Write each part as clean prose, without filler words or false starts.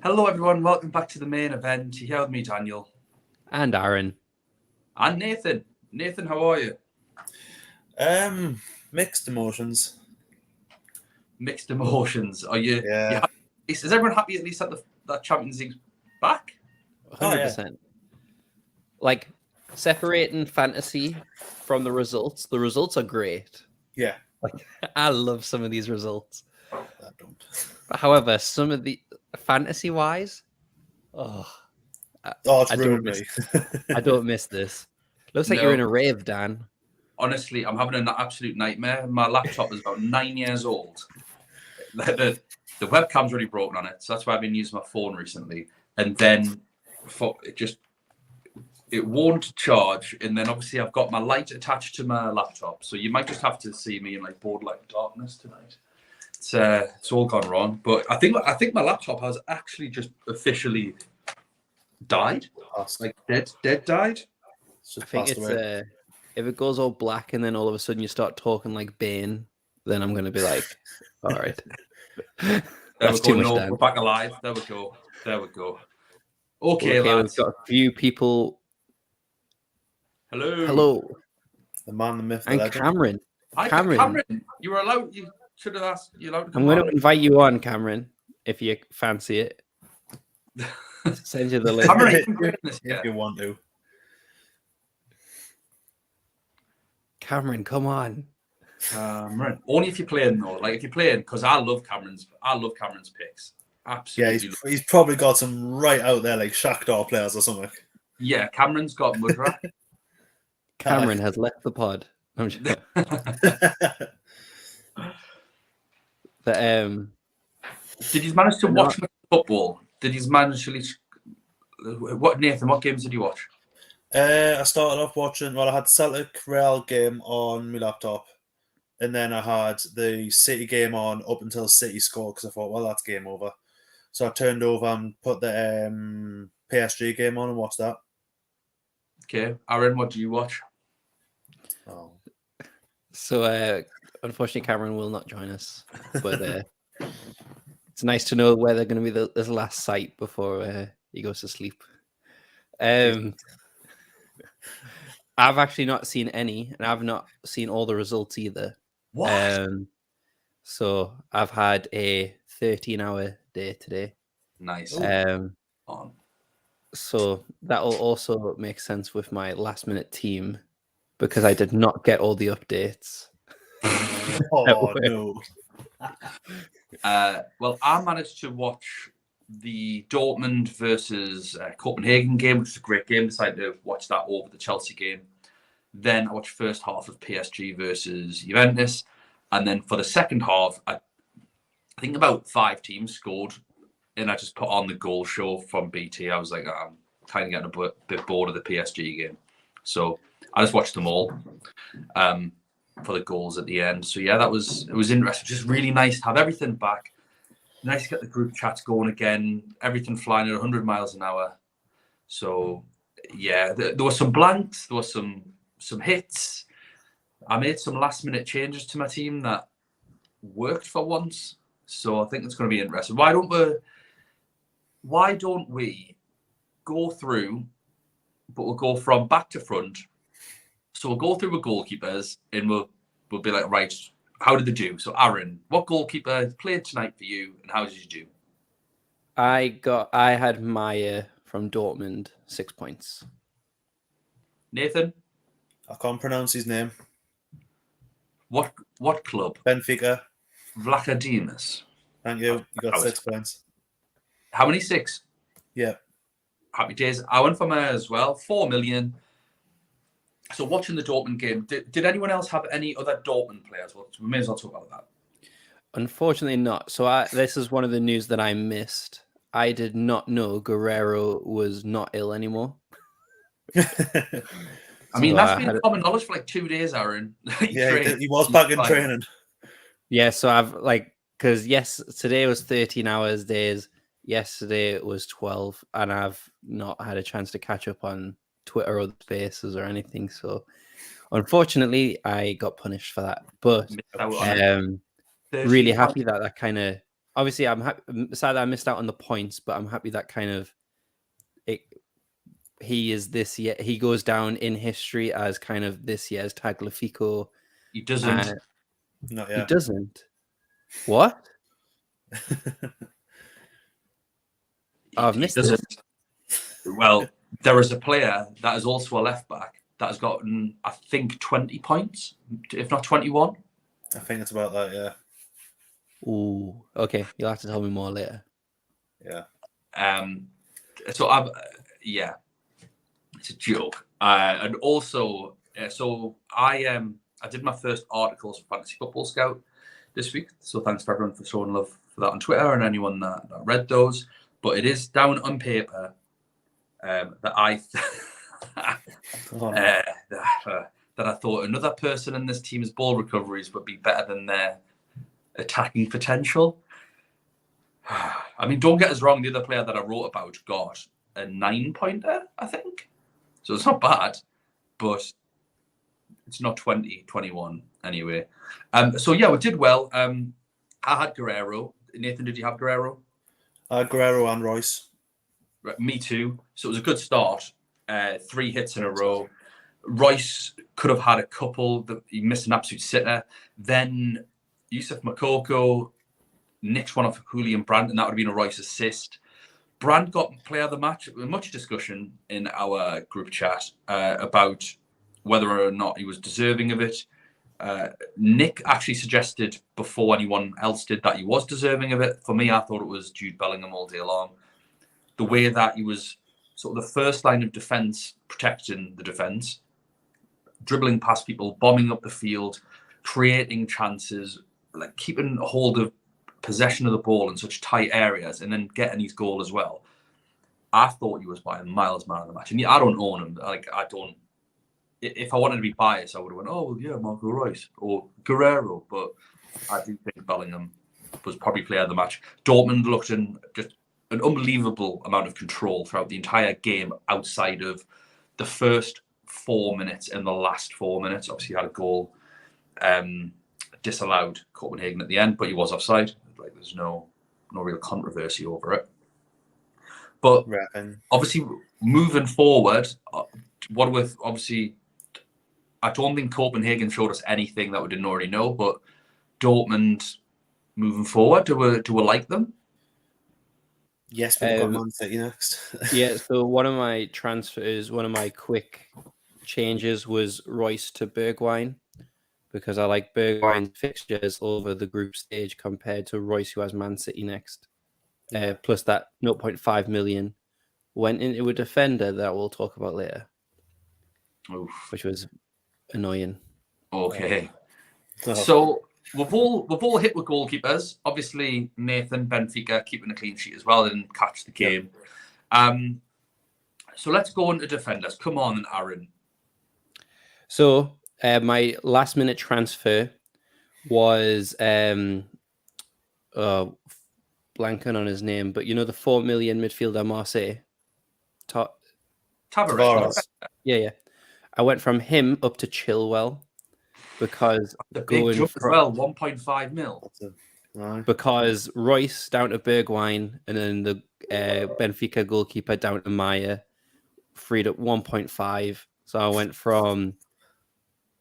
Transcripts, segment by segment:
Hello, everyone. Welcome back to the main event. You here with me, Daniel. And Aaron. And Nathan. Nathan, how are you? Mixed emotions. Mixed emotions. Are you? Yeah. Is everyone happy at least that Champions League's back? 100%. Like, separating fantasy from the results are great. Yeah. Like, I love some of these results. I don't. However, some of the fantasy-wise, It's ruined me. I don't miss this. Looks like you're in a rave, Dan. Honestly, I'm having an absolute nightmare. My laptop is about 9 years old. The webcam's already broken on it, so that's why I've been using my phone recently. And then it won't charge, and then obviously I've got my light attached to my laptop, so you might just have to see me in like borderline darkness tonight. It's all gone wrong, but I think my laptop has actually just officially died, like dead died. I think it's if it goes all black and then all of a sudden you start talking like Bane, then I'm gonna be like, all right. That's too much. No, we're back alive. There we go. Okay, lads. We've got a few people. Hello. The man, the myth, the and legend. Cameron. Cameron, you were allowed. You should have asked. You allowed to come I'm going to invite you on, Cameron, if you fancy it. Send you the link. Cameron, if you want to. Cameron, come on. Only if you're playing though. Like if you're playing, because I love Cameron's picks. Absolutely. Yeah, he's probably got some right out there, like Shakhtar players or something. Yeah, Cameron's got Mudra. Cameron has left the pod. I'm sure. But, did you manage to watch football? Did you manage to? Nathan, what games did you watch? I started off watching. Well, I had the Celtic Real game on my laptop, and then I had the City game on up until City scored because I thought, well, that's game over. So I turned over and put the PSG game on and watched that. Okay, Aaron, what do you watch? Oh. So, unfortunately, Cameron will not join us, but it's nice to know where they're going to be this last sight before he goes to sleep. I've actually not seen any, and I've not seen all the results either. What? So I've had a 13-hour day today. Nice. So that'll also make sense with my last-minute team because I did not get all the updates. Oh no. Well, I managed to watch the Dortmund versus Copenhagen game, which was a great game. Decided to watch that over the Chelsea game. Then I watched first half of PSG versus Juventus, and then for the second half, I think about 5 teams scored, and I just put on the goal show from BT. I was like, I'm kind of getting a bit bored of the PSG game, so I just watched them all for the goals at the end. So yeah, it was interesting. Just really nice to have everything back. Nice to get the group chats going again. Everything flying at 100 miles an hour. So yeah, there were some blanks. There were some hits. I made some last minute changes to my team that worked for once. So I think it's going to be interesting. Why don't we go through, but we'll go from back to front. So we'll go through with goalkeepers and we'll be like, right, how did they do? So Aaron, what goalkeeper played tonight for you and how did you do? I had Maya from Dortmund, 6 points. Nathan? I can't pronounce his name. What club? Benfica. Vlachodimos. Thank you. You got 6 points. How many? 6? Yeah. Happy days. I went for Maya as well. 4 million. So watching the Dortmund game, did anyone else have any other Dortmund players? Well, we may as well talk about that. Unfortunately not. So this is one of the news that I missed. I did not know Guerrero was not ill anymore. I mean, that's been common knowledge for like 2 days, Aaron. Yeah, he was back in training. Yeah, so I've because today was 13 hours days. Yesterday it was 12, and I've not had a chance to catch up on Twitter or Spaces or anything. So unfortunately, I got punished for that. But really happy that kind of obviously I'm happy. Sad that I missed out on the points, but I'm happy that kind of he is this year. He goes down in history as kind of this year's Tagliafico. He doesn't. Not He yet. doesn't. What? I've missed it. doesn't. Well, there is a player that is also a left back that has gotten, I think, 20 points, if not 21. I think it's about that, yeah. Ooh, okay. You'll have to tell me more later. Yeah. So yeah, it's a joke. And also, so I did my first articles for Fantasy Football Scout this week. So thanks for everyone for showing love for that on Twitter and anyone that read those. But it is down on paper that I that I thought another person in this team's ball recoveries would be better than their attacking potential. I mean, don't get us wrong, the other player that I wrote about got a 9-pointer, I think. So it's not bad, but it's not 20, 21 anyway. So yeah, we did well. I had Guerrero. Nathan, did you have Guerrero? Guerrero and Royce. Right, me too. So it was a good start. 3 hits in a row. Royce could have had a couple. He missed an absolute sitter. Then Yusuf Makoko nicked one off Julian Brandt, and that would have been a Royce assist. Brandt got player of the match. Much discussion in our group chat about whether or not he was deserving of it. Nick actually suggested before anyone else did that he was deserving of it. For me, I thought it was Jude Bellingham all day long. The way that he was sort of the first line of defence, protecting the defence, dribbling past people, bombing up the field, creating chances, like keeping a hold of possession of the ball in such tight areas, and then getting his goal as well. I thought he was by miles man of the match. And I don't own him. Like, I don't. If I wanted to be biased, I would have went, oh, well, yeah, Marco Reus or Guerrero. But I do think Bellingham was probably player of the match. Dortmund looked in just an unbelievable amount of control throughout the entire game outside of the first 4 minutes and the last 4 minutes. Obviously, he had a goal disallowed Copenhagen at the end, but he was offside. Like, there's no real controversy over it. But obviously, moving forward, obviously, I don't think Copenhagen showed us anything that we didn't already know. But Dortmund, moving forward, do we like them? Yes, we've got Man City next. Yeah, so one of my quick changes was Royce to Bergwijn, because I like Bergwijn's fixtures over the group stage compared to Royce, who has Man City next. Plus that 0.5 million went into a defender that we'll talk about later. Oof. Which was annoying. Okay. So we've all hit with goalkeepers. Obviously, Nathan, Benfica keeping a clean sheet as well, didn't catch the game. So let's go on to defenders. Come on, Aaron. So my last minute transfer was blanking on his name, but you know the 4 million midfielder Marseille. Tavares. Yeah. I went from him up to Chilwell because the big jump as well, 1.5 mil. Because Royce down to Bergwijn and then the Benfica goalkeeper down to Maya freed up 1.5. So I went from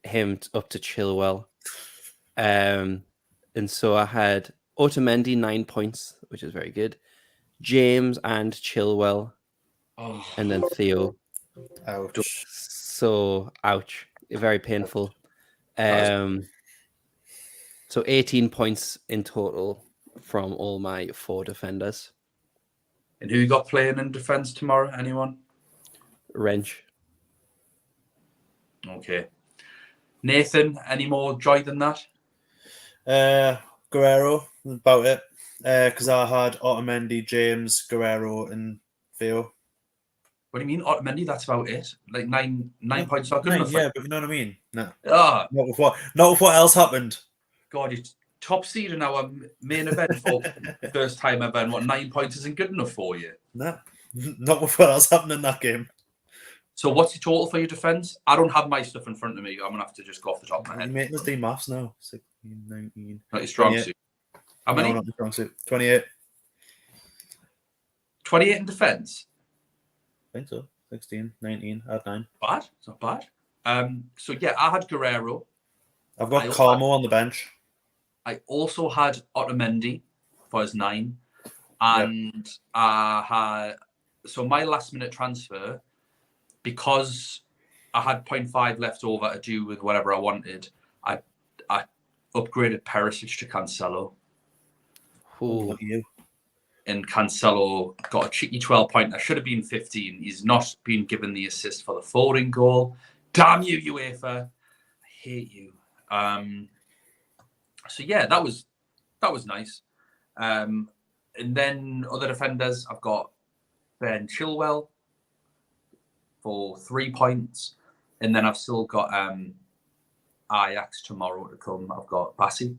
him up to Chilwell. And so I had Otamendi 9 points, which is very good. James and Chilwell. And then Theo. Ouch. So, ouch. Very painful. So 18 points in total from all my 4 defenders. And who you got playing in defence tomorrow? Anyone? Wrench. Okay. Nathan, any more joy than that? Guerrero, about it. Because I had Otamendi, James, Guerrero, and Theo. What do you mean, Otamendi? That's about it. Like nine points. Not good enough. Yeah, but you know what I mean. No. Not with what else happened. God, you top seed in our main event for first time ever. And 9 points isn't good enough for you? No, not with what else happened in that game. So what's your total for your defence? I don't have my stuff in front of me. I'm gonna have to just go off the top of my head. You're making us do maths now. 16, 19. Not your strong suit. How many? No, not the strong suit. 28. 28 in defence. I think so. 16, 19, add 9. Bad. It's not bad. So yeah, I had Guerrero. I've got I also Carmo on the bench. I also had Otamendi for his 9. And I had, so my last minute transfer, because I had 0.5 left over to do with whatever I wanted, I upgraded Perisic to Cancelo. Ooh. You. And Cancelo got a cheeky 12 point. That should have been 15. He's not been given the assist for the Foden goal. Damn you, UEFA. I hate you. So yeah, that was nice. And then other defenders, I've got Ben Chilwell for 3 points. And then I've still got Ajax tomorrow to come. I've got Bassi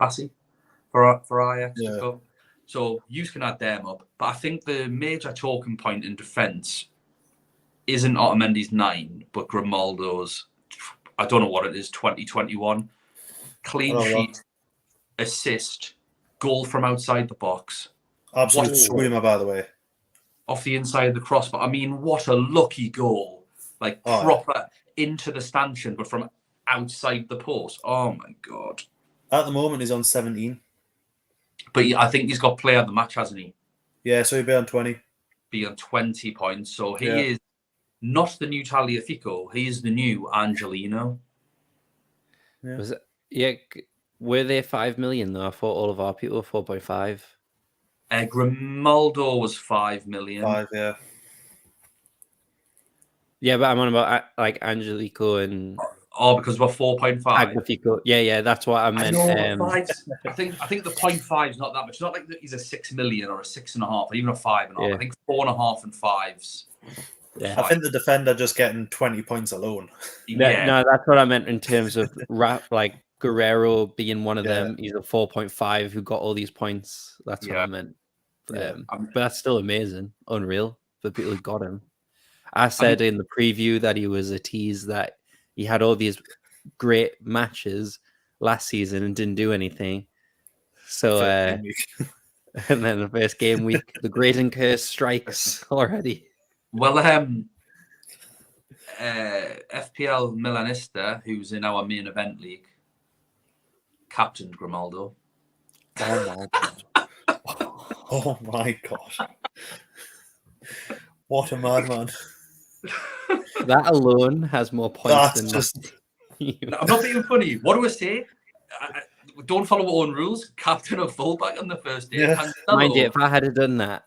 for Ajax to come. So you can add them up. But I think the major talking point in defence isn't Otamendi's 9, but Grimaldo's, I don't know what it is, 2021. Clean sheet, assist, goal from outside the box. Absolute screamer, by the way. Off the inside of the crossbar. I mean, what a lucky goal. Like, proper into the stanchion, but from outside the post. Oh, my God. At the moment, he's on 17. But I think he's got player of the match, hasn't he? Yeah, so he'd be on 20. Be on 20 points. So he is not the new Tagliafico. He is the new Angelino. Yeah. Were they 5 million though? I thought all of our people were 4.5. Grimaldo was 5 million. 5, yeah. Yeah, but I'm on about like Angelico and because we're 4.5. Tagliafico. Yeah, that's what I meant. I think the 0.5 is not that much. It's not like he's a 6 million or a 6.5 or even a 5.5. Yeah. I think 4.5 and 5s. Yeah. I think the defender just getting 20 points alone. Yeah. No, that's what I meant in terms of like Guerrero being one of them. He's a 4.5 who got all these points. That's what I meant. But that's still amazing, unreal for people who got him. I said in the preview that he was a tease, that he had all these great matches last season and didn't do anything. So, and then the first game week, the great and curse strikes already. Well, FPL Milanista, who's in our main event league, captain Grimaldo. Oh my god! Oh my god! What a madman! That alone has more points than just. I'm not being funny. What do I say? Don't follow our own rules. Captain of fullback on the first day. Yeah. Mind you, if I had done that,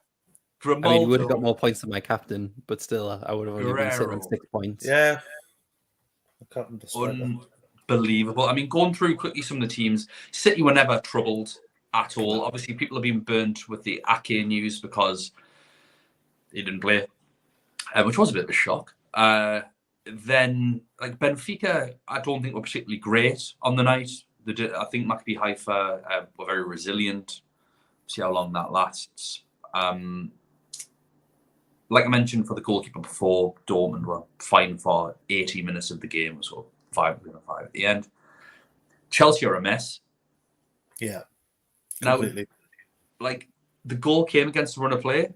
Grimaldo, I mean, he would have got more points than my captain, but still, I would have only been sitting on 6 points. Yeah. Unbelievable. I mean, going through quickly some of the teams, City were never troubled at all. Obviously, people have been burnt with the Ake news because he didn't play, which was a bit of a shock. Then, like Benfica, I don't think were particularly great on the night. I think Maccabi Haifa were very resilient. See how long that lasts. Like I mentioned for the goalkeeper before, Dortmund were fine for 80 minutes of the game, so 5 at the end. Chelsea are a mess. Yeah, completely. Now, like the goal came against the run of play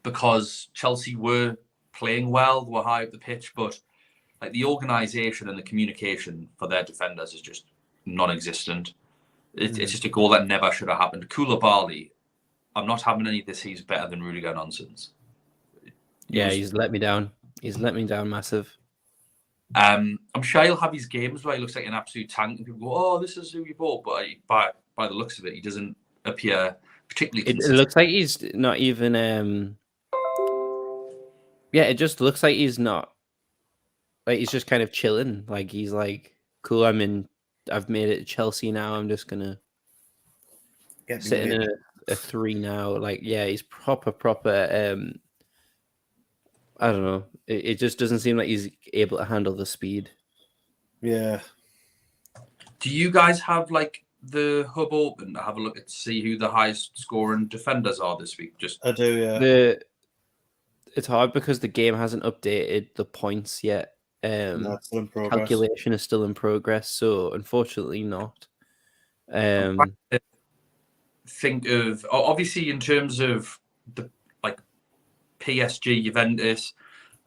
because Chelsea were playing well, they were high up the pitch, but like the organisation and the communication for their defenders is just non-existent. It's just a goal that never should have happened. Koulibaly, I'm not having any of this. He's better than Rudiger nonsense. He's let me down. He's let me down massive. I'm sure he'll have his games where he looks like an absolute tank, and people go, "Oh, this is who you bought." But by the looks of it, he doesn't appear particularly consistent. It looks like he's not even. Yeah, it just looks like he's not. Like he's just kind of chilling. Like he's like, "Cool, I've made it to Chelsea now. I'm just gonna sit in a 3 now." Like, yeah, he's proper. I don't know. It just doesn't seem like he's able to handle the speed. Yeah. Do you guys have like the hub open to have a look at see who the highest scoring defenders are this week? I do, yeah. It's hard because the game hasn't updated the points yet. No, it's still in progress. Calculation is still in progress, so unfortunately not. think of, obviously in terms of the like PSG, Juventus,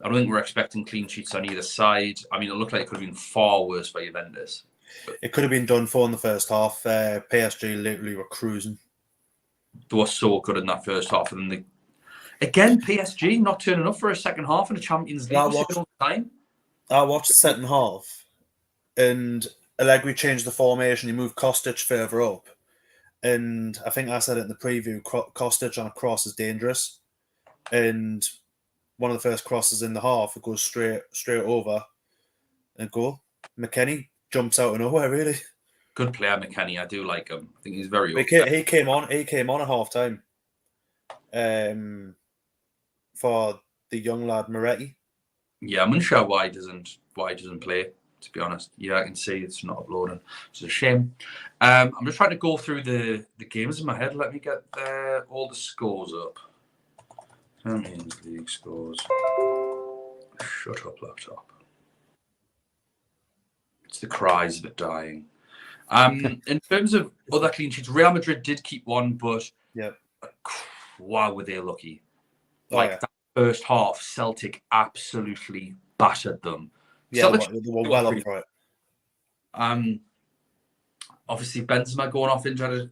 I don't think we're expecting clean sheets on either side. I mean, it looked like it could have been far worse for Juventus. It could have been done for in the first half. PSG literally were cruising. They were so good in that first half, and then again, PSG not turning up for a second half in the Champions League. I watched the second half, and Allegri changed the formation. He moved Kostic further up, and I think I said it in the preview. Kostic on a cross is dangerous, and one of the first crosses in the half, it goes straight over and goal. McKennie jumps out of nowhere, really. Good player, McKennie. I do like him. I think he's very. He came on at half time. For the young lad Moretti. Yeah, I'm unsure why he doesn't play. To be honest, yeah, I can see it's not uploading. It's a shame. I'm just trying to go through the games in my head. Let me get all the scores up. Champions League scores. Shut up, laptop. It's the cries of it dying. In terms of other clean sheets, Real Madrid did keep one, but wow, were they lucky. That first half, Celtic absolutely battered them. Yeah, Celtic, they were well up for it. Obviously, Benzema going off injured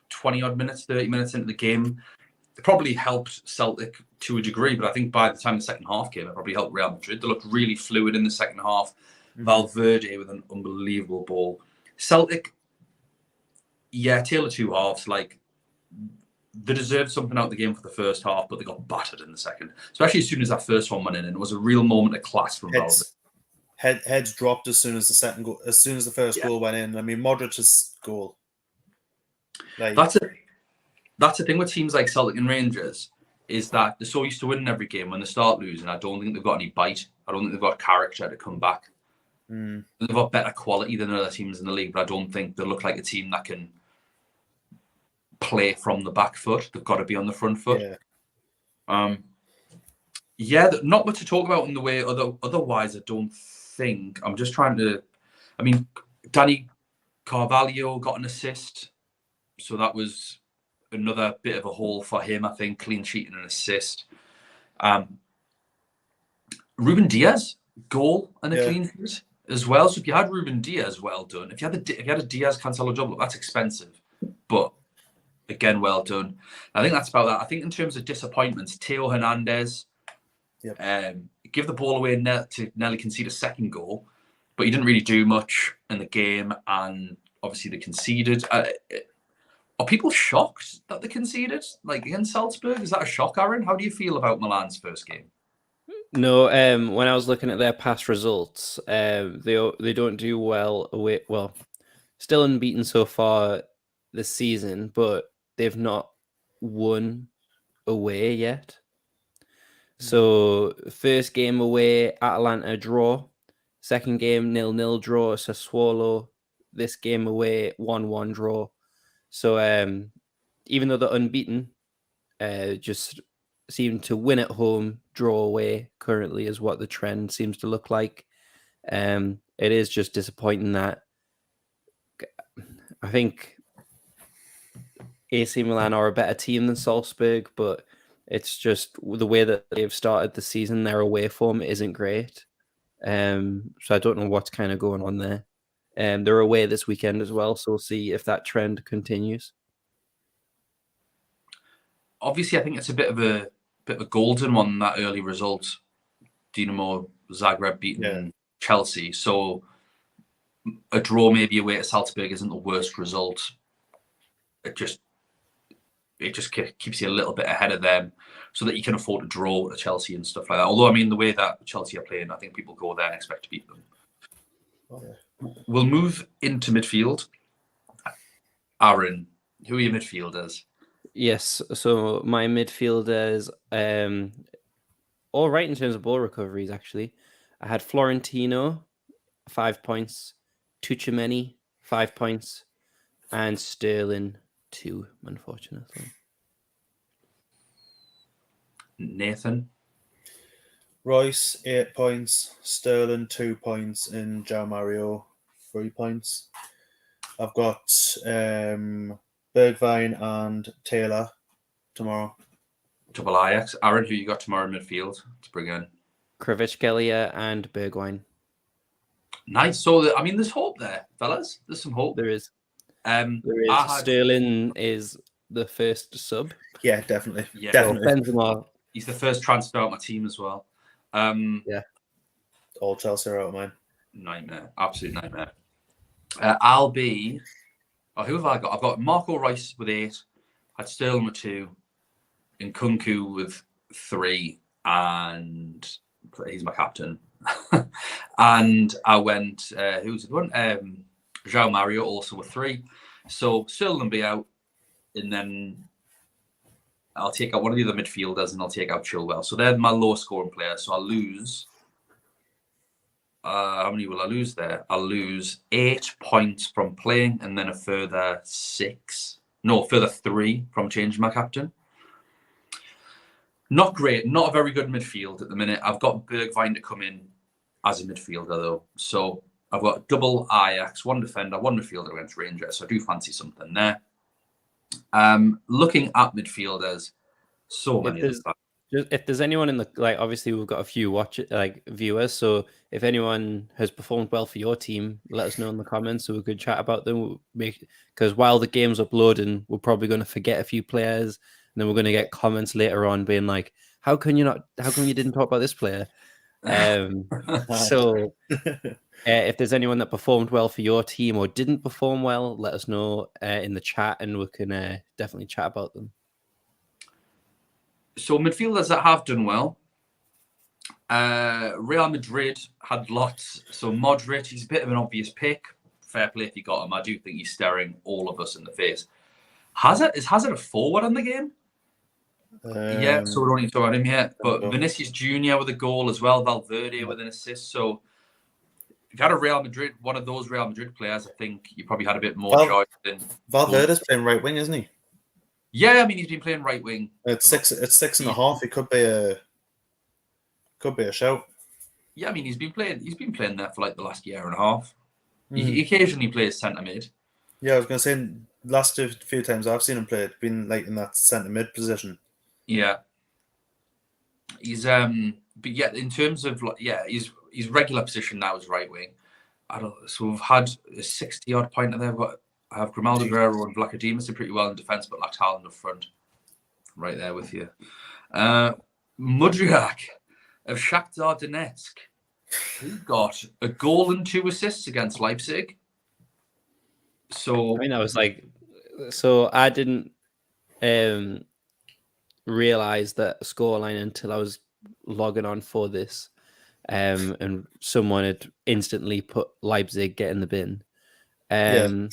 20-odd minutes, 30 minutes into the game. It probably helped Celtic to a degree, but I think by the time the second half came, it probably helped Real Madrid. They looked really fluid in the second half. Valverde with an unbelievable ball. Celtic, tale of two halves. Like, they deserved something out of the game for the first half, but they got battered in the second. Especially as soon as that first one went in, and it was a real moment of class from Valverde. Heads dropped as soon as the second goal, as soon as the first goal went in. I mean, Modric's goal. That's the thing with teams like Celtic and Rangers, is that they're so used to winning every game. When they start losing, I don't think they've got any bite. I don't think they've got character to come back. They've got better quality than other teams in the league, but I don't think they look like a team that can play from the back foot. They've got to be on the front foot. Not much to talk about in the way otherwise. I don't think. I'm just trying to. I mean, Danny Carvalho got an assist, so that was another bit of a haul for him. I think clean sheet and an assist. Ruben Diaz goal and a clean sheet as well. So if you had Ruben Diaz, well done. If you had a Diaz Cancelo double, that's expensive, but again, well done. I think that's about that. I think in terms of disappointments, Theo Hernandez, give the ball away to nearly concede a second goal, but he didn't really do much in the game, and obviously they conceded. Are people shocked that they conceded, like against Salzburg? Is that a shock, Aaron? How do you feel about Milan's first game? No, when I was looking at their past results, they don't do well away. Well, still unbeaten so far this season, but they've not won away yet. So first game away, Atalanta draw. Second game 0-0 draw, Sassuolo. This game away 1-1 draw. So even though they're unbeaten, just seem to win at home, draw away currently is what the trend seems to look like. It is just disappointing that I think AC Milan are a better team than Salzburg, but it's just the way that they've started the season. Their away form isn't great. So I don't know what's kind of going on there. They're away this weekend as well, so we'll see if that trend continues. Obviously, I think it's a bit of a golden one, that early result. Dinamo Zagreb beating Chelsea. So a draw maybe away at Salzburg isn't the worst result. It just keeps you a little bit ahead of them, so that you can afford to draw at Chelsea and stuff like that. Although, I mean, the way that Chelsea are playing, I think people go there and expect to beat them. We'll move into midfield. Aaron, who are your midfielders? Yes, so my midfielders, all right in terms of ball recoveries, actually. I had Florentino, 5 points, Tuchemeni, 5 points, and Sterling, 2, unfortunately. Nathan? Royce, 8 points, Sterling, 2 points, and João Mario, 3 points. I've got Bergwijn and Taylor tomorrow. Double Ajax. Aaron, who you got tomorrow in midfield to bring in? Krivitskelia and Bergwijn. Nice. So, I mean, there's hope there, fellas. There's some hope. There is. There Sterling is the first sub. Yeah, definitely. Yeah. Definitely. Benzema. He's the first transfer out of my team as well. All Chelsea are out of mine. Nightmare. Absolute nightmare. I'll be... Oh, who have I got? I've got Marco Reus with 8. I had Sterling with 2. And Nkunku with 3. And he's my captain. And I went... who's the one? João Mario also with 3. So Sterling will be out. And then I'll take out one of the other midfielders and I'll take out Chilwell. So they're my low scoring players. So I'll lose... how many will I lose there? I'll lose 8 points from playing and then a further 3 from changing my captain. Not great. Not a very good midfield at the minute. I've got Bergwijn to come in as a midfielder though. So I've got double Ajax, 1 defender, 1 midfielder against Rangers. So I do fancy something there. Looking at midfielders, so many of them. If there's anyone in the obviously we've got a few viewers. So if anyone has performed well for your team, let us know in the comments so we could chat about them. Because while the game's uploading, we're probably going to forget a few players, and then we're going to get comments later on being like, "How come you didn't talk about this player?" So if there's anyone that performed well for your team or didn't perform well, let us know in the chat, and we can definitely chat about them. So midfielders that have done well, Real Madrid had lots. So Modric, he's a bit of an obvious pick. Fair play if you got him. I do think he's staring all of us in the face. Is Hazard a forward on the game? Yeah, so we don't need to talk about him yet. But Vinicius Jr. with a goal as well. Valverde with an assist. So if you had one of those Real Madrid players, I think you probably had a bit more choice than Valverde's playing right wing, isn't he? Yeah, I mean he's been playing right wing. It's 6.5. It could be a shout. Yeah, I mean he's been playing there for like the last year and a half. He occasionally plays centre mid. Yeah, I was going to say last few times I've seen him play, it's been like in that centre mid position. Yeah, he's but yeah, in terms of his regular position now is right wing. So we've had a 60-odd pointer there. I have Grimaldo, Guerrero, and Vlachodimos are pretty well in defence, but lacked Haaland up front. Right there with you. Mudryk of Shakhtar Donetsk. He got a goal and 2 assists against Leipzig. So I mean, I was like, so I didn't realize that scoreline until I was logging on for this, and someone had instantly put Leipzig get in the bin. And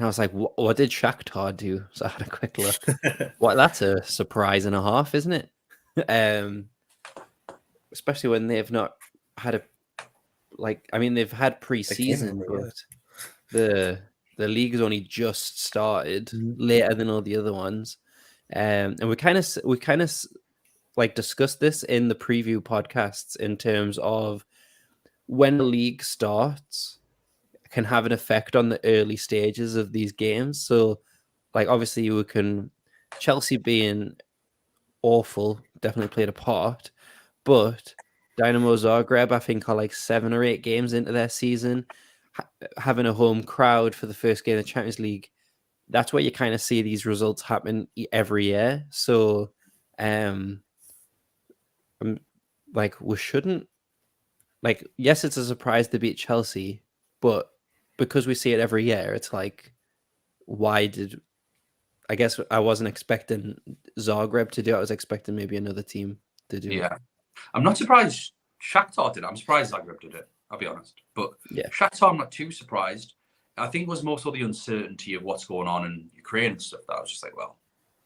I was like, what did Shakhtar do? So I had a quick look. That's a surprise and a half, isn't it? Especially when they've not had they've had pre-season, but the league has only just started later than all the other ones. And we kind of discussed this in the preview podcasts in terms of when the league starts can have an effect on the early stages of these games. So, obviously, Chelsea being awful definitely played a part, but Dynamo Zagreb, I think, are 7 or 8 games into their season, having a home crowd for the first game of the Champions League. That's where you kind of see these results happen every year. So, we shouldn't yes, it's a surprise to beat Chelsea, but because we see it every year, it's I guess I wasn't expecting Zagreb to do it. I was expecting maybe another team to do it. Yeah. I'm not surprised Shakhtar did it. I'm surprised Zagreb did it, I'll be honest. But yeah, Shakhtar, I'm not too surprised. I think it was more so the uncertainty of what's going on in Ukraine and stuff that I was just like, well,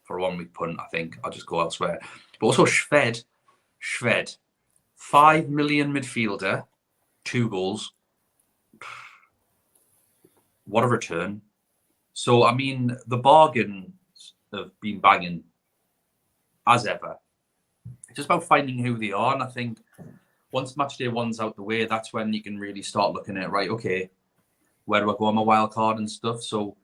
for a 1-week punt, I think I'll just go elsewhere. But also Shved, 5 million midfielder, 2 goals. What a return. So, I mean, the bargains have been banging as ever. It's just about finding who they are. And I think once Matchday 1's out the way, that's when you can really start looking at, right, okay, where do I go on my wild card and stuff? So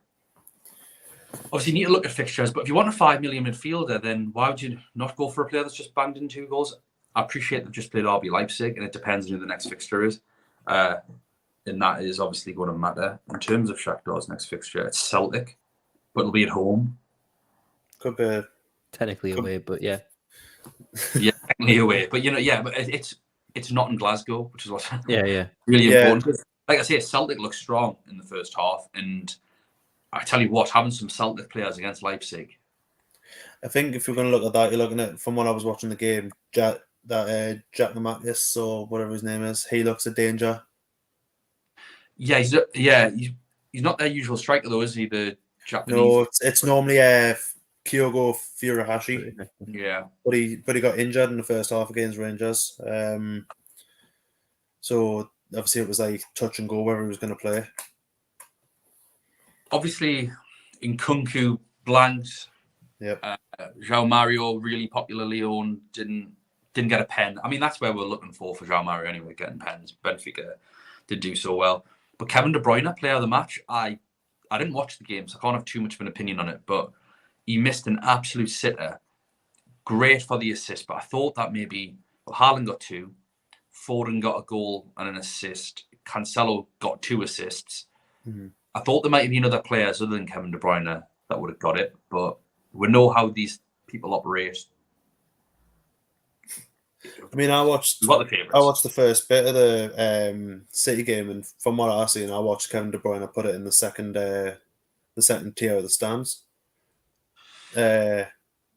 obviously you need to look at fixtures, but if you want a 5 million midfielder, then why would you not go for a player that's just banged in 2 goals? I appreciate they've just played RB Leipzig, and it depends on who the next fixture is. And that is obviously going to matter. In terms of Shakhtar's next fixture, it's Celtic, but it'll be at home. Could be Technically away, but yeah. Yeah, technically away. But but it's not in Glasgow, which is what's Yeah. really important. Like I say, Celtic looks strong in the first half, and I tell you what, having some Celtic players against Leipzig. I think if you're going to look at that, you're looking at, from when I was watching the game, Jack Namakis, or whatever his name is, he looks a danger. Yeah, he's not their usual striker though, is he? The Japanese. No, it's normally Kyogo Furuhashi. Yeah, but he got injured in the first half against Rangers. So obviously it was like touch and go whether he was going to play. Obviously, Nkunku blanked. Yep. João Mario, really popularly owned, didn't get a pen. I mean, that's where we're looking for João Mario anyway, getting pens. Benfica did do so well. But Kevin De Bruyne, player of the match, I didn't watch the game, so I can't have too much of an opinion on it, but he missed an absolute sitter. Great for the assist, but I thought that maybe Haaland got 2, Foden got a goal and an assist, Cancelo got 2 assists. Mm-hmm. I thought there might have been other players other than Kevin De Bruyne that would have got it, but we know how these people operate. I mean, I watched the first bit of the City game, and from what I've seen, I watched Kevin De Bruyne put it in the second tier of the stands. It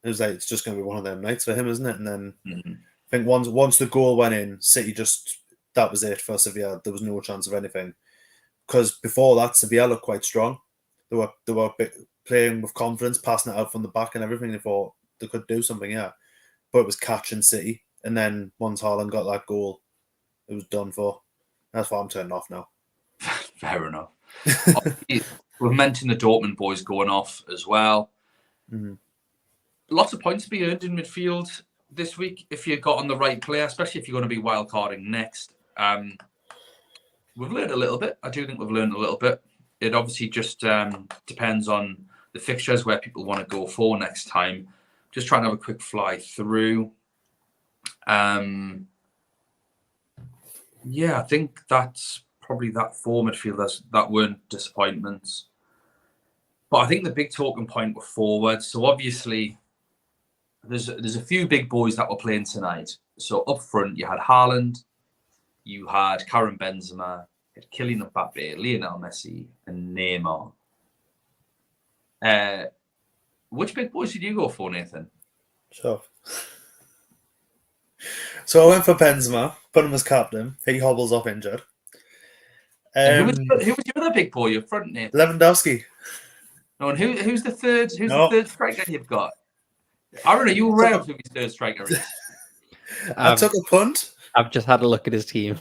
was like, it's just going to be one of them nights for him, isn't it? And then I think once the goal went in, City that was it for Sevilla. There was no chance of anything, because before that, Sevilla looked quite strong. They were playing with confidence, passing it out from the back and everything. They thought they could do something, yeah. But it was catching City. And then once Haaland got that goal, it was done for. That's why I'm turning off now. Fair enough. We've mentioned the Dortmund boys going off as well. Mm-hmm. Lots of points to be earned in midfield this week if you got on the right player, especially if you're going to be wildcarding next. We've learned a little bit. I do think we've learned a little bit. It obviously just depends on the fixtures where people want to go for next time. Just trying to have a quick fly through. I think that's probably that 4 midfielders that weren't disappointments. But I think the big talking point were forwards. So obviously, there's a few big boys that were playing tonight. So up front, you had Haaland, you had Karim Benzema, you had Kylian Mbappe, Lionel Messi, and Neymar. Which big boys did you go for, Nathan? Sure. So I went for Benzema, put him as captain. He hobbles off injured. Who was your other big boy up front, Nathan? Lewandowski. No, and who's the third? The third striker you've got? I don't know. You were out who his third striker is. I took a punt. I've just had a look at his team.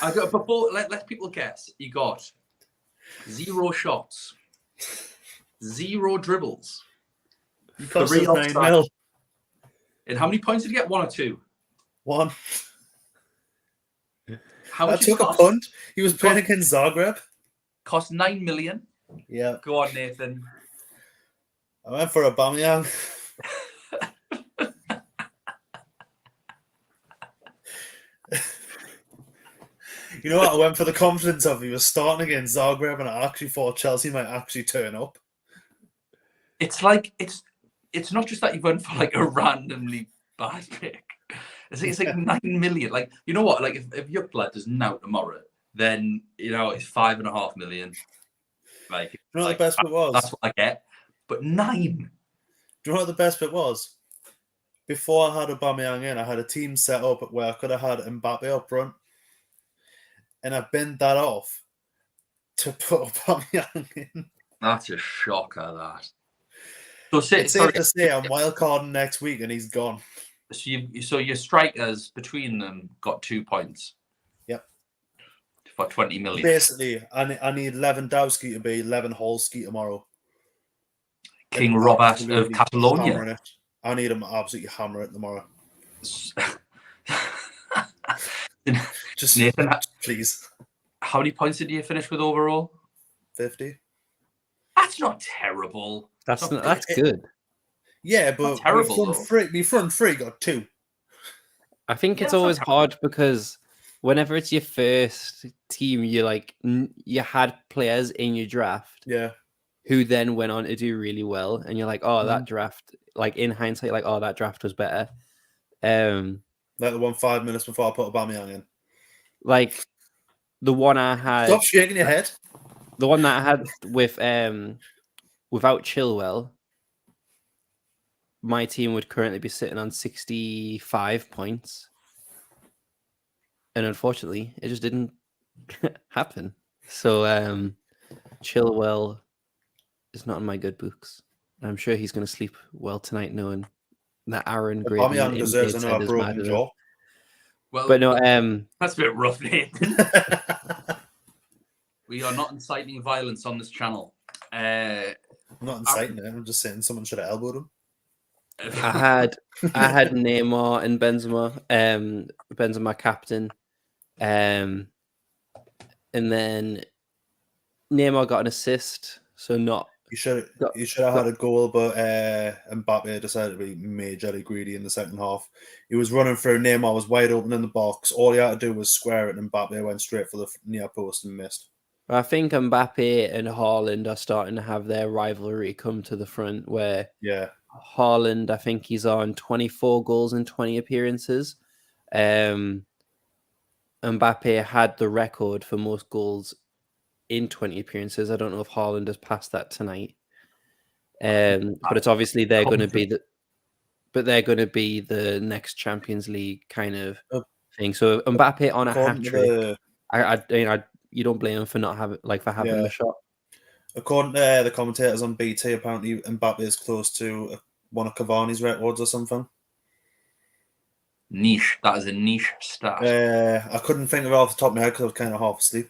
Let people guess. You got 0 shots, 0 dribbles. You cost us 9-0. And how many points did you get? 1 or 2? 1. How much I took a punt. He was playing against Zagreb. Cost 9 million. Yeah. Go on, Nathan. I went for Aubameyang. You know what? I went for the confidence of he was starting against Zagreb, and I actually thought Chelsea might actually turn up. It's like it's not just that you went for like a randomly bad pick. It's like 9 million. Like, you know what? Like if Youngblood doesn't out tomorrow, then it's 5.5 million. Like, do you know what the best bit was? That's what I get. But 9. Do you know what the best bit was? Before I had Aubameyang in, I had a team set up where I could have had Mbappe up front, and I binned that off to put Aubameyang in. That's a shocker, that. So it's safe to say I'm wildcarding next week, and he's gone. So your strikers between them got 2 points. Yep. For 20 million. Basically, I need Lewandowski to be Levenholski tomorrow. King Robert of Catalonia. I need him to absolutely hammer it tomorrow. Just Nathan, please. How many points did you finish with overall? 50. That's not terrible. That's Not that's good. Yeah, but terrible, my front three got 2. I think Yeah, it's that's not always terrible. hard because whenever it's your first team, you like you had players in your draft Yeah. who then went on to do really well, and you're like, oh, that Mhm. draft, like in hindsight, like, oh, that draft was better. Like the one 5 minutes before I put Aubameyang in. Like the one I had, Stop shaking your head. the one that I had with without Chilwell, my team would currently be sitting on 65 points. And unfortunately, it just didn't happen. So Chilwell is not in my good books. I'm sure he's going to sleep well tonight, knowing that Aaron Graydon Aubameyang deserves in another is mad broken at him. jaw. Well, But no, that's a bit rough, Nathan. We are not inciting violence on this channel. I'm not inciting it. I'm just saying someone should have elbowed him. I had Neymar and Benzema, Benzema captain, and then Neymar got an assist, so not. You should have had a goal, but Mbappe decided to be majorly greedy in the second half. He was running through, Neymar was wide open in the box. All he had to do was square it, and Mbappe went straight for the near post and missed. I think Mbappe and Haaland are starting to have their rivalry come to the front, where Yeah, Haaland, I think he's on 24 goals in 20 appearances. Mbappe had the record for most goals in 20 appearances. I don't know if Haaland has passed that tonight. But it's obviously they're going to be the next Champions League kind of thing. So Mbappe on a hat trick. You don't blame him for not having having the shot. According to the commentators on BT, apparently Mbappe is close to one of Cavani's records or something. Niche. That is a niche stat. I couldn't think of it off the top of my head because I was kind of half asleep.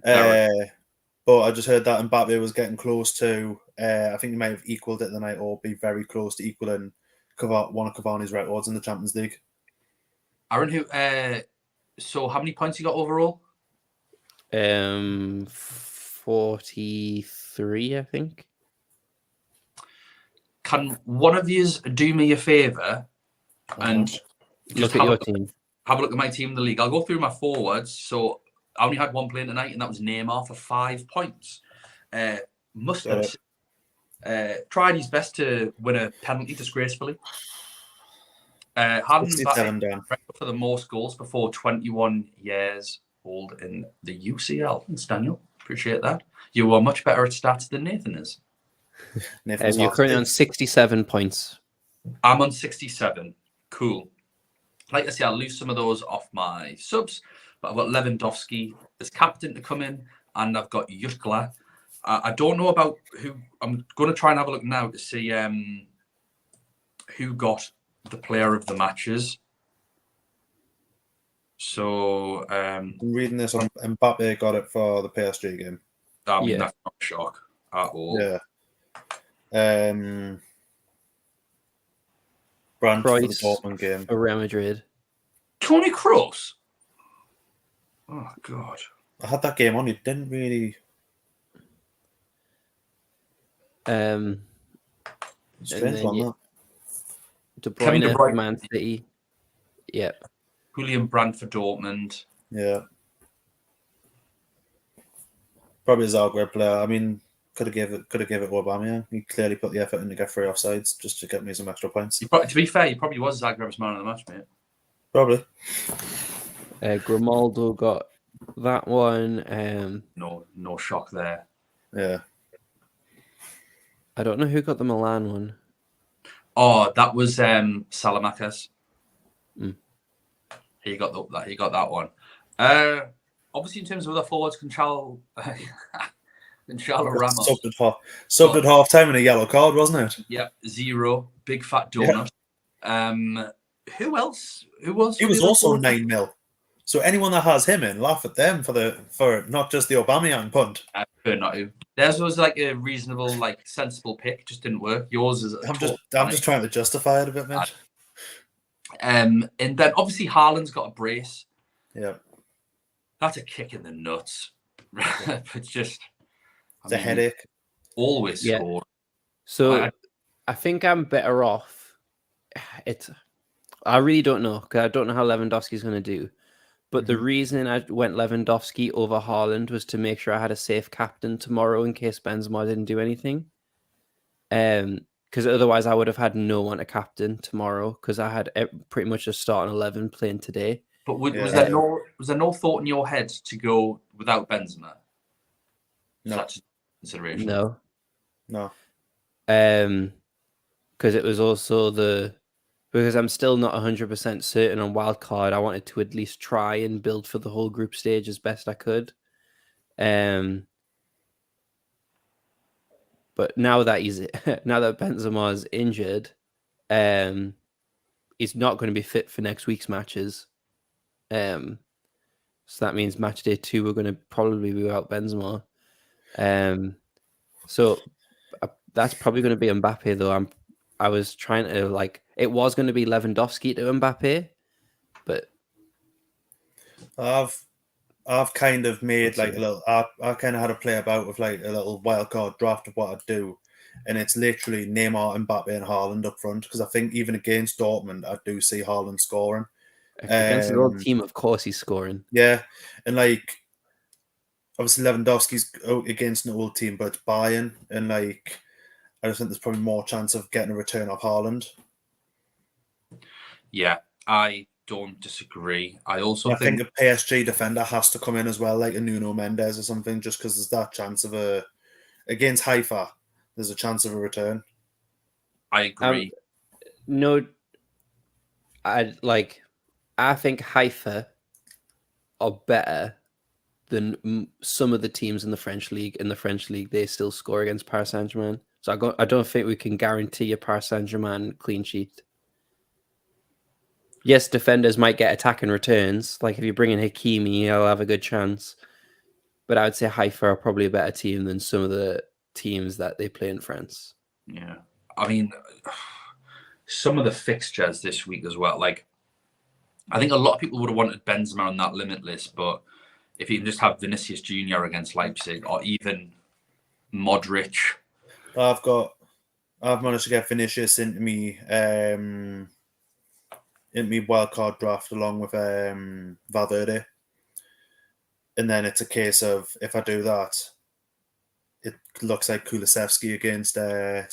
But I just heard that Mbappe was getting close to. I think he might have equaled it tonight, or be very close to equaling one of Cavani's records in the Champions League. Aaron, so how many points you got overall? 43, I think. Can one of you do me a favour and look at your team? Have a look at my team in the league. I'll go through my forwards. So I only had one playing tonight, and that was Neymar for 5 points. Must have tried his best to win a penalty disgracefully. Hadn't for the most goals before 21 years old in the UCL. Thanks, Daniel. Appreciate that. You are much better at stats than Nathan is. You're currently on 67 points. I'm on 67. Cool. Like I say, I'll lose some of those off my subs, but I've got Lewandowski as captain to come in, and I've got Jutgla. I don't know about who. I'm going to try and have a look now to see who got the player of the matches. So I'm reading this on Mbappe got it for the PSG game. I mean, that's not a shock at all. Yeah. Brandt for the Dortmund game. For Real Madrid. Toni Kroos. Oh God. I had that game on. You didn't really. Strange one, that. De Bruyne for Man City. Yep. Julian Brandt for Dortmund. Yeah. Probably a Zagreb player. I mean, could have gave it to Aubameyang. He clearly put the effort in to get 3 offsides just to get me some extra points. To be fair, he probably was Zagreb's man of the match, mate. Probably. Grimaldo got that one. No shock there. Yeah. I don't know who got the Milan one. Oh, that was Salamakers. He got that one. Obviously, in terms of the forwards, Gonçalo Ramos subbed at half time in a yellow card, wasn't it? Yeah, 0. Big fat donut. Yeah. Who else? Who was? He was also 9-0. So anyone that has him in, laugh at them for not just the Aubameyang punt. I prefer not to. Theirs was like a reasonable, sensible pick. Just didn't work. Yours is. I'm just trying to justify it a bit, man. And then obviously Haaland's got a brace. Yeah. That's a kick in the nuts. It's just, It's a headache. Always Yeah. score. So I think I'm better off. I really don't know, because I don't know how Lewandowski's going to do. But the reason I went Lewandowski over Haaland was to make sure I had a safe captain tomorrow in case Benzema didn't do anything. Because otherwise I would have had no one to captain tomorrow, because I had pretty much a starting 11 playing today. But was there no thought in your head to go without Benzema? No. Such consideration. No. Because it was also because I'm still not 100% certain on wildcard. I wanted to at least try and build for the whole group stage as best I could. But now that Benzema is injured, he's not going to be fit for next week's matches. So that means match day 2 we're going to probably be without Benzema. So that's probably going to be Mbappe though. I was trying to it was going to be Lewandowski to Mbappe, but I've kind of made Let's like a little. I kind of had to play about with like a little wildcard draft of what I'd do, and it's literally Neymar, Mbappe, and Haaland up front, because I think even against Dortmund, I do see Haaland scoring. against an old team, of course, he's scoring. Yeah, and like obviously Lewandowski's against an old team, but Bayern, and like I just think there's probably more chance of getting a return of Haaland. Yeah, I don't disagree. I also think a PSG defender has to come in as well, like a Nuno Mendes or something, just because there's that chance of against Haifa, there's a chance of a return. I agree. No, I think Haifa are better than some of the teams in the French league. In the French league, they still score against Paris Saint-Germain. So I don't think we can guarantee a Paris Saint-Germain clean sheet. Yes, defenders might get attacking returns. Like if you bring in Hakimi, he'll have a good chance. But I would say Haifa are probably a better team than some of the teams that they play in France. Yeah. I mean, some of the fixtures this week as well. Like, I think a lot of people would have wanted Benzema on that limit list, but if you can just have Vinicius Jr. against Leipzig or even Modric. I've managed to get Vinicius into me wildcard draft along with Valverde. And then it's a case of, if I do that, it looks like Kulusevski against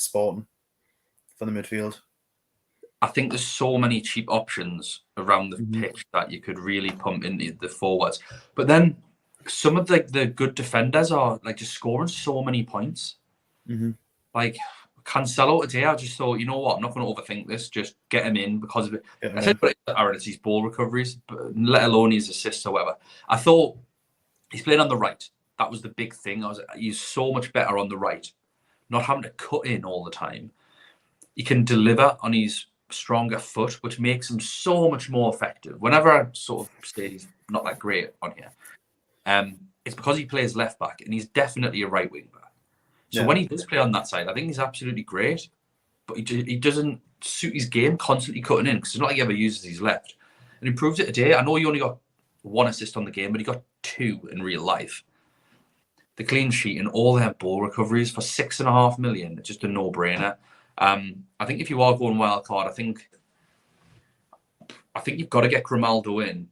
Sporting for the midfield. I think there's so many cheap options around the pitch that you could really pump into the forwards. But then some of the good defenders are like just scoring so many points. Like Cancelo today, I just thought, you know what, I'm not going to overthink this. Just get him in because of it. I said, but it's his ball recoveries, but let alone his assists or whatever. I thought he's playing on the right. That was the big thing. He's so much better on the right, not having to cut in all the time. He can deliver on his stronger foot, which makes him so much more effective. Whenever I sort of say he's not that great on here, it's because he plays left back and he's definitely a right wing back. So when he does play on that side, I think he's absolutely great, but he doesn't suit his game constantly cutting in, because it's not like he ever uses his left. And he proves it today. I know he only got 1 assist on the game, but he got 2 in real life. The clean sheet and all their ball recoveries for 6.5 million, it's just a no-brainer. I think if you are going wild card, I think you've got to get Grimaldo in.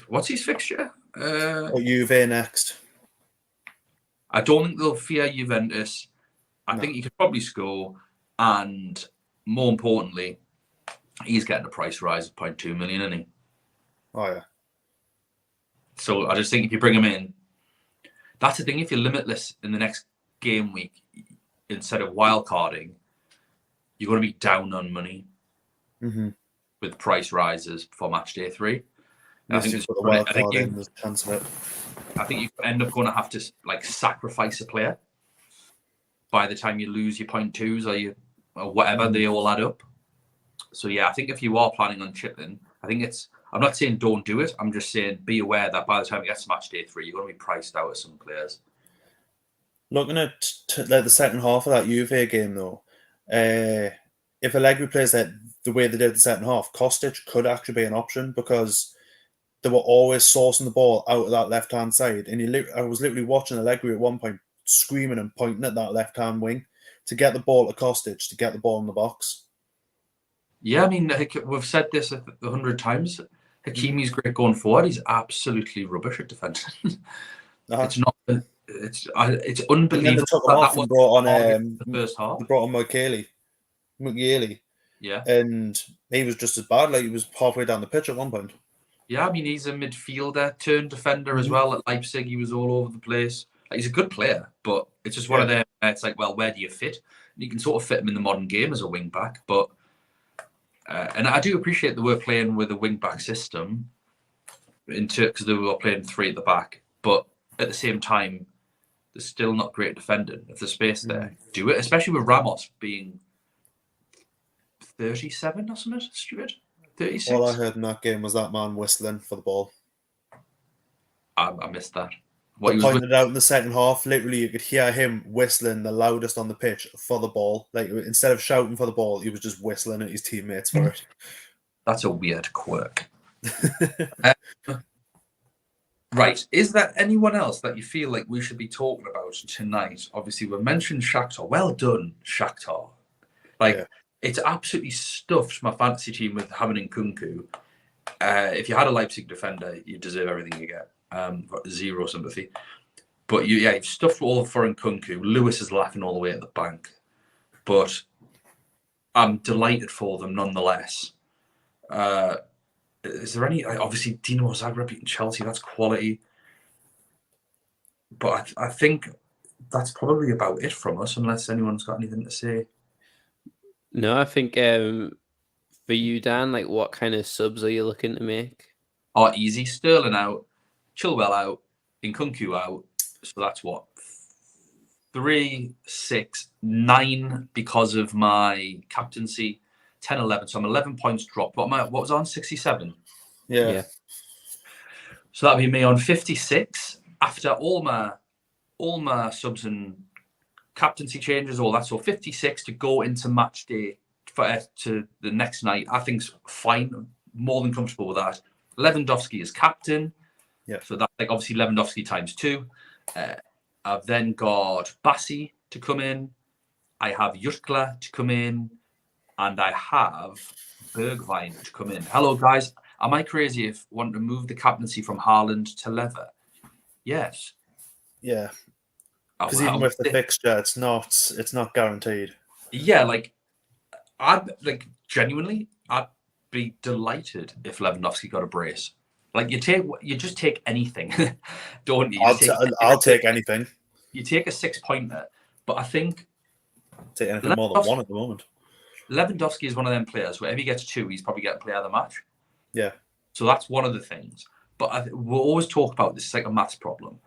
What's his fixture? Juve next. I don't think they'll fear Juventus. I think he could probably score, and more importantly, he's getting a price rise of 0.2 million, isn't he? Oh yeah. So I just think if you bring him in, that's the thing. If you're limitless in the next game week, instead of wild carding, you're going to be down on money with price rises for match day 3. I think there's a chance of it. I think you end up going to have to sacrifice a player by the time you lose your 0.2s or whatever, they all add up. So yeah, I think if you are planning on chipping, I'm not saying don't do it. I'm just saying be aware that by the time you get to match day 3, you're going to be priced out of some players. Looking at the second half of that Juve game though, if Allegri plays that the way they did the second half, Kostic could actually be an option, because they were always sourcing the ball out of that left-hand side. And I was literally watching Allegri at one point screaming and pointing at that left-hand wing to get the ball to Kostic, to get the ball in the box. Yeah, I mean, we've said this 100 times. Hakimi's great going forward. He's absolutely rubbish at defending. It's not. It's unbelievable. And then they took him off and brought on the first half. They brought on McYearley. Yeah, and he was just as bad. Like, he was halfway down the pitch at one point. Yeah, I mean, he's a midfielder turned defender as well. At Leipzig, he was all over the place. Like, he's a good player, but it's just one of them. It's like, well, where do you fit? You can sort of fit him in the modern game as a wing back, but and I do appreciate that we're playing with a wing back system because they were playing 3 at the back, but at the same time, they're still not great at defending. If there's space there, do it. Especially with Ramos being 37 or something stupid. 36. All I heard in that game was that man whistling for the ball. I missed that. They pointed out in the second half, literally you could hear him whistling the loudest on the pitch for the ball. Like, instead of shouting for the ball, he was just whistling at his teammates for it. That's a weird quirk. Right. Is there anyone else that you feel like we should be talking about tonight? Obviously, we've mentioned Shakhtar. Well done, Shakhtar. It's absolutely stuffed my fantasy team with having Nkunku. If you had a Leipzig defender, you deserve everything you get. Zero sympathy. But you've stuffed all for Nkunku. Lewis is laughing all the way at the bank. But I'm delighted for them nonetheless. Is there any... Obviously, Dinamo Zagreb beating Chelsea, that's quality. But I think that's probably about it from us, unless anyone's got anything to say. No, I think for you, Dan, like, what kind of subs are you looking to make? Oh, easy. Sterling out, Chilwell out, Nkunku out. So that's what? 3, 6, 9 because of my captaincy. 10, 11. So I'm 11 points dropped. What was I on? 67? Yeah. So that'd be me on 56 after all my subs and captaincy changes, all that. So 56 to go into match day to the next night. I think's fine. More than comfortable with that. Lewandowski is captain. Yeah. So that's like obviously Lewandowski times 2. I've then got Bassi to come in. I have Jutkla to come in. And I have Bergwijn to come in. Hello, guys. Am I crazy if I want to move the captaincy from Haaland to Lever? Yes. Yeah. Because even with the fixture, it's not guaranteed. Yeah, genuinely, I'd be delighted if Lewandowski got a brace. Like, you just take anything, don't you? I'll take anything. You take a 6-pointer, but I think take anything more than 1 at the moment. Lewandowski is one of them players where if he gets 2, he's probably getting player of the match. Yeah. So that's one of the things. But we'll always talk about this. It's like a maths problem.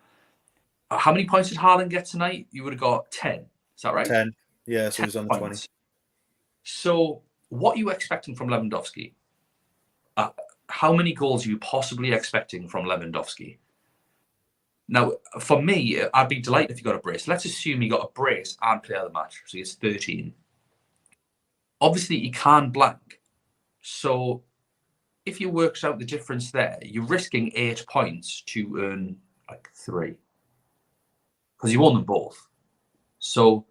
How many points did Haaland get tonight? You would have got 10. Is that right? 10. Yeah, so he's on the 20. So what are you expecting from Lewandowski? How many goals are you possibly expecting from Lewandowski? Now, for me, I'd be delighted if he got a brace. Let's assume he got a brace and player of the match. So he's 13. Obviously, he can't blank. So if you work out the difference there, you're risking 8 points to earn 3. Because you won them both. So,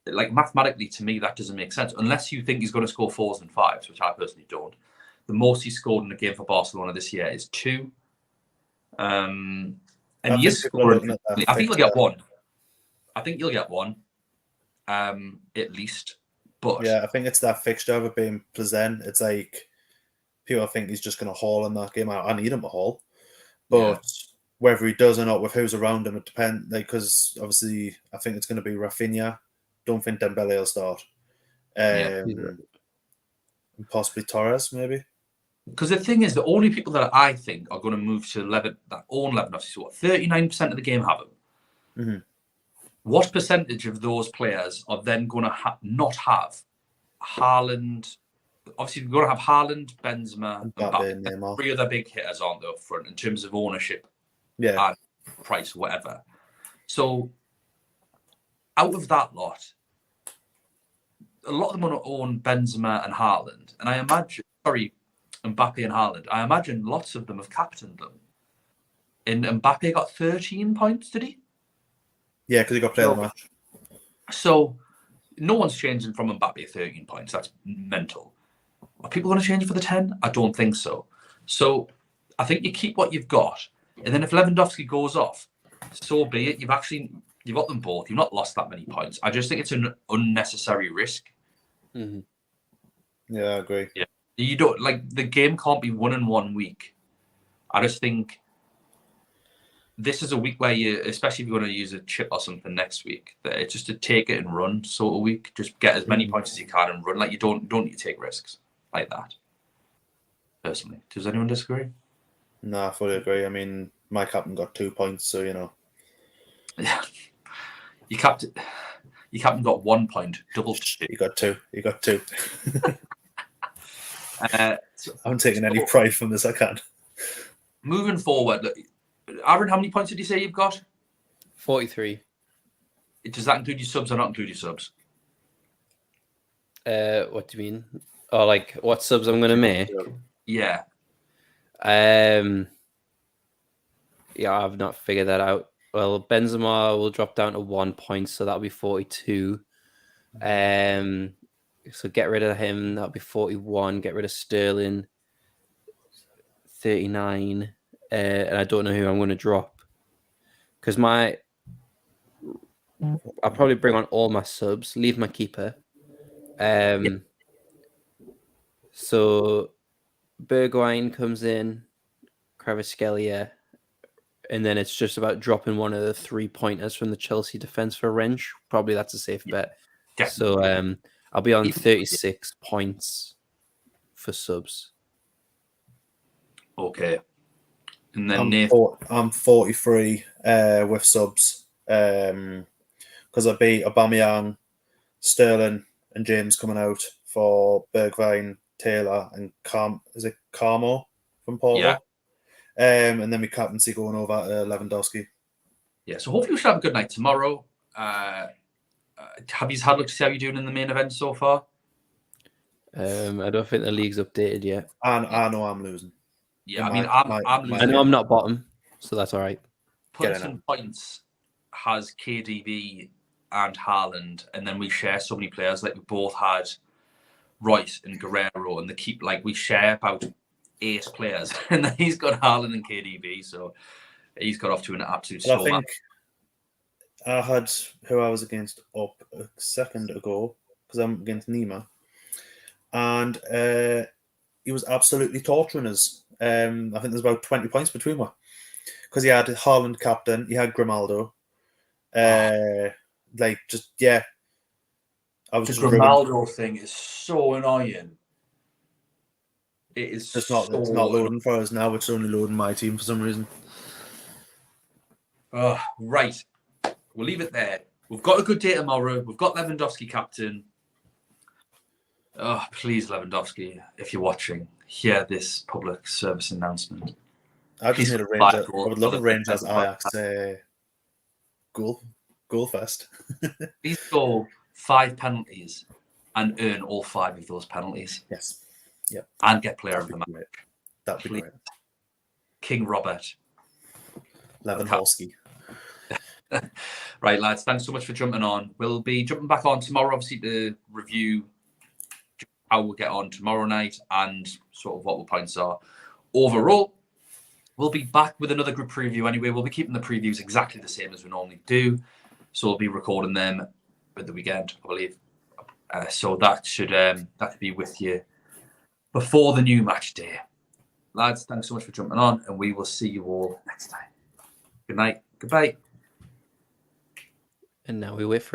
mathematically, to me, that doesn't make sense. Unless you think he's going to score 4s and 5s, which I personally don't. The most he scored in a game for Barcelona this year is 2. And he is scoring. I think you'll get 1. I think you'll get 1. At least. But yeah, I think it's that fixture of it being Plzen. It's like people think he's just going to haul in that game. I need him to haul. But whether he does or not, with who's around him, it depends. Because obviously, I think it's going to be Rafinha. Don't think Dembele will start. And possibly Torres, maybe. Because the thing is, the only people that I think are going to move to that own Lewandowski, so 39% of the game have him. Mm-hmm. What percentage of those players are then going to not have Haaland? Obviously, we're going to have Haaland, Benzema, and Mbappe. 3 other big hitters, aren't they, up front in terms of ownership and price, whatever. So, out of that lot, a lot of them want to own Benzema and Haaland. And I imagine, Mbappe and Haaland, I imagine lots of them have captained them. And Mbappe got 13 points, did he? Yeah, because he got player of the match. So no one's changing from Mbappe 13 points. That's mental. Are people going to change for the 10? I don't think so. So I think you keep what you've got. And then if Lewandowski goes off, so be it. You've got them both. You've not lost that many points. I just think it's an unnecessary risk. Mm-hmm. Yeah, I agree. Yeah. You don't the game can't be won in 1 week. I just think this is a week where you, especially if you're going to use a chip or something next week, that it's just to take it and run sort of week. Just get as many points as you can and run. Like you don't need to take risks like that. Personally, does anyone disagree? No, I fully agree. I mean, my captain got 2 points, so Yeah, your captain got 1 point, double. He got two. So, I'm taking any pride from this I can. Moving forward, Aaron, how many points did you say you've got? 43. Does that include your subs or not include your subs? What do you mean? Oh, like what subs I'm gonna make? Yeah. Yeah, I've not figured that out. Well, Benzema will drop down to 1 point, so that'll be 42. So get rid of him, that'll be 41. Get rid of Sterling, 39. And I don't know who I'm going to drop because I'll probably bring on all my subs, leave my keeper. So Bergwijn comes in, Kvaratskhelia, and then it's just about dropping one of the 3-pointers from the Chelsea defense for Wrench. Probably that's a safe bet. Definitely. So I'll be on 36 points for subs. Okay. And then I'm 43 with subs because I beat Aubameyang, Sterling, and James coming out for Bergwijn, Taylor, and Carmo from Porto. Yeah. And then my captaincy going over to Lewandowski. Yeah, so hopefully we should have a good night tomorrow. Have you had a look to see how you're doing in the main event so far? I don't think the league's updated yet. I know I'm losing. Yeah, I'm losing. I know I'm not bottom, so that's all right. Punts and points has KDB and Haaland, and then we share so many players. Like we both had Royce and Guerrero, and we share about 8 players, and then he's got Haaland and KDB, so he's got off to an absolute storm. I think I had who I was against up a second ago because I'm against Nima, and he was absolutely torturing us. I think there's about 20 points between us because he had Haaland captain, he had Grimaldo. I was the Grimaldo thing is so annoying. It is it's not loading for us now. It's only loading my team for some reason. Right. We'll leave it there. We've got a good day tomorrow. We've got Lewandowski captain. Oh, please, Lewandowski, if you're watching, hear this public service announcement. I just need a Rangers. I would love a Rangers Ajax goal fest. Please score 5 penalties and earn all 5 of those penalties. Yes. Yep. And get player of the match. That'd be great. King Robert. Lewandowski. Right, lads. Thanks so much for jumping on. We'll be jumping back on tomorrow, obviously, to review how we'll get on tomorrow night and sort of what the points are. Overall, we'll be back with another group preview anyway. We'll be keeping the previews exactly the same as we normally do. So we'll be recording them at the weekend, I believe. So that should be with you before the new match day. Lads, thanks so much for jumping on, and we will see you all next time. Good night. Goodbye. And now we wait for